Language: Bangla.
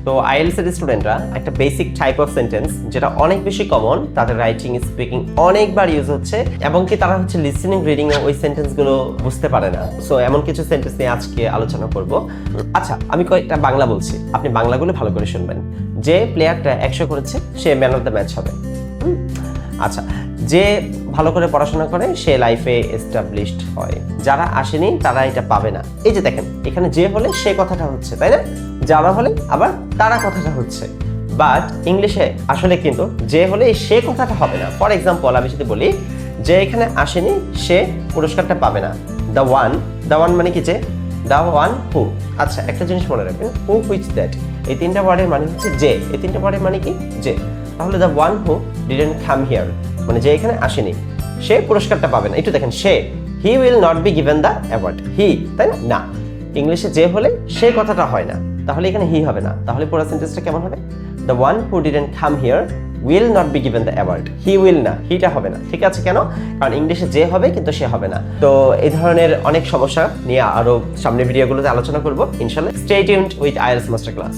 তো আইএলটিএস এর স্টুডেন্টরা একটা বেসিক টাইপ অফ সেন্টেন্স যেটা অনেক বেশি কমন, তাদের রাইটিং স্পিকিং অনেকবার ইউজ হচ্ছে এবং কি তারা হচ্ছে লিসেনিং রিডিং এ ওই সেন্টেন্সগুলো বুঝতে পারে না। সো এমন কিছু সেন্টেন্স নিয়ে আজকে আলোচনা করব। আচ্ছা, আমি কয়েকটা বাংলা বলছি, আপনি বাংলাগুলো ভালো করে শুনবেন। যে প্লেয়ারটা 100 করেছে সে ম্যান অফ দ্য ম্যাচ হবে। আচ্ছা, যে ভালো করে পড়াশোনা করে সে লাইফে এস্টাবলিশড হয়। যারা আসেনি তারা এটা পাবে না। এই যে দেখেন, এখানে যে হলে সে কথাটা হচ্ছে, তাই না? যারা হলে আবার তারা কথাটা হচ্ছে। বাট ইংলিশে আসলে কিন্তু যে হলে সে কথাটা হবে না। ফর এক্সাম্পল আমি যদি বলি যে এখানে আসেনি সে পুরস্কারটা পাবে না। দ্য ওয়ান মানে কি? যে দ্য ওয়ান হু। আচ্ছা, একটা জিনিস মনে রাখবেন, হু, হুইচ, দ্যাট, এই তিনটা ওয়ার্ডের মানে হচ্ছে যে। এই তিনটা ওয়ার্ডের মানে কি? যে। তাহলে the one who didn't come here মানে যে এখানে আসেনি সে পুরস্কারটা পাবে না। একটু দেখেন, সে, he will not be given the award. He, তাই না? না, ইংলিশে যে হলে সে কথাটা হয় না, তাহলে এখানে হি হবে না। তাহলে পুরো সেন্টেন্সটা কেমন হবে? The one who didn't come here will not be given the award. He will না, হিটা হবে না। ঠিক আছে? কেন? কারণ ইংলিশে যে হবে কিন্তু সে হবে না। তো এই ধরনের অনেক সমস্যা নিয়ে আরো সামনে ভিডিওগুলোতে আলোচনা করব ইনশাআল্লাহ। Stay tuned with IELTS master class.